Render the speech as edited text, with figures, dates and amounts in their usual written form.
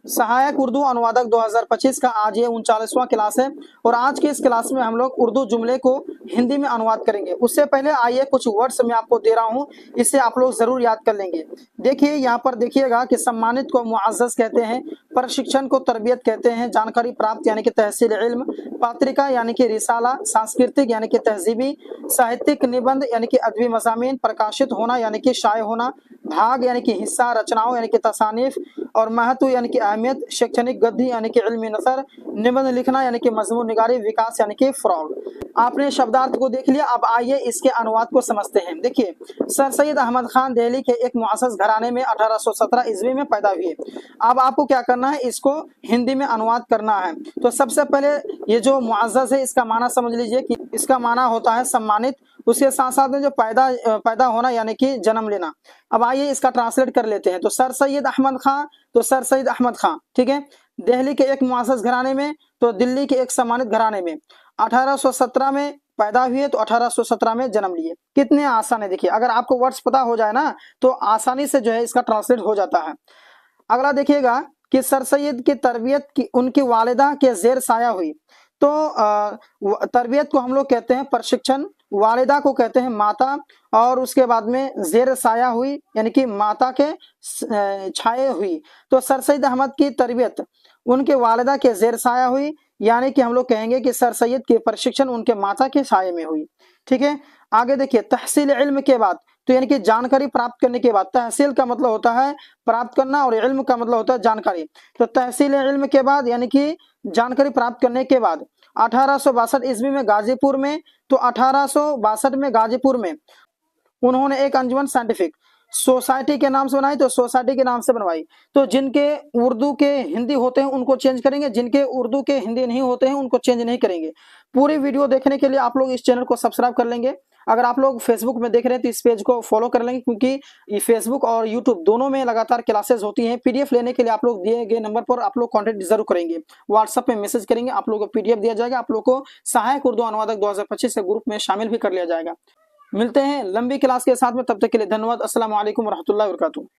सहायक उर्दू अनुवादक 2025 का आज ये 39वां क्लास है और आज के इस क्लास में हम लोग उर्दू जुमले को हिंदी में अनुवाद करेंगे। उससे पहले आइए कुछ वर्ड्स मैं आपको दे रहा हूँ, इससे आप लोग जरूर याद कर लेंगे। देखिए यहाँ पर देखिएगा कि सम्मानित को मुअज़्ज़ज़ कहते हैं, प्रशिक्षण को तरबियत कहते हैं, जानकारी प्राप्त यानी कि तहसील इल्म, पत्रिका यानी कि रिसाला, सांस्कृतिक यानी कि तहजीबी, साहित्यिक निबंध यानी कि अदबी मज़ामीन, प्रकाशित होना यानी कि शाये होना, भाग यानी कि हिस्सा, रचनाओं यानी कि तसानीफ और महत्व यानी कि अहमियत, शैक्षणिक गद्दी यानी कि इल्मी नसर, निबंध लिखना यानी कि मजमून निगारी, विकास यानी कि फ्रॉड। आपने शब्दार्थ को देख लिया, अब आइए इसके अनुवाद को समझते हैं। देखिए, सर सैयद अहमद खान दिल्ली के एक मुअज़्ज़ज़ घराने में 1817 ईस्वी में पैदा हुए। अब आपको क्या करना है, इसको हिंदी में अनुवाद करना है। तो सबसे पहले ये जो मुअज़्ज़ज़ है इसका माना समझ लीजिए कि इसका माना होता है सम्मानित, उसके साथ साथ में जो पैदा होना यानी कि जन्म लेना। अब आइए इसका ट्रांसलेट कर लेते हैं। तो सर सैयद अहमद खान, तो सर सैयद अहमद खान, ठीक है, दिल्ली के एक मुअज़्ज़ज़ घराने में, तो दिल्ली के एक सम्मानित घराने में 1817 में पैदा हुए, तो 1817 में जन्म लिए। कितने आसान है, देखिए अगर आपको वर्ड्स पता हो जाए ना तो आसानी से जो है इसका ट्रांसलेट हो जाता है। अगला देखिएगा कि सर सैयद की तरबियत की उनकी वालिदा के जेर साया हुई। तो तरबियत को हम लोग कहते हैं प्रशिक्षण, वालिदा को कहते हैं माता, और उसके बाद में जेर साया हुई यानी कि माता के छाए हुई। तो सर सैयद अहमद की तरबियत उनके वालिदा के जेर साया हुई, यानी कि हम लोग कहेंगे कि सर सैयद के प्रशिक्षण उनके माता के साये में हुई। ठीक है, आगे देखिए, तहसील इल्म के बाद, तो यानी कि जानकारी प्राप्त करने के बाद, तहसील का मतलब होता है प्राप्त करना और इल्म का मतलब होता है जानकारी। तो तहसील इल्म के बाद यानी कि जानकारी प्राप्त करने के बाद 1862 ईस्वी में गाजीपुर में, तो 1862 में गाजीपुर में उन्होंने एक अंजुमन साइंटिफिक सोसाइटी के नाम से बनाई, तो सोसाइटी के नाम से बनवाई। तो जिनके उर्दू के हिंदी होते हैं उनको चेंज करेंगे, जिनके उर्दू के हिंदी नहीं होते हैं उनको चेंज नहीं करेंगे। पूरी वीडियो देखने के लिए आप लोग इस चैनल को सब्सक्राइब कर लेंगे। अगर आप लोग फेसबुक में देख रहे हैं तो इस पेज को फॉलो कर लेंगे, क्योंकि ये फेसबुक और यूट्यूब दोनों में लगातार क्लासेस होती हैं। पीडीएफ लेने के लिए आप लोग दिए गए नंबर पर आप लोग कॉन्टेक्ट जरूर करेंगे, व्हाट्सएप में मैसेज करेंगे, आप लोगों को पीडीएफ दिया जाएगा, आप लोग को सहायक उर्दू अनुवादक 2025 के ग्रुप में शामिल भी कर लिया जाएगा। मिलते हैं लंबी क्लास के साथ में, तब तक के लिए धन्यवाद। अस्सलाम वालेकुम रहमतुल्लाहि व बरकातुहू।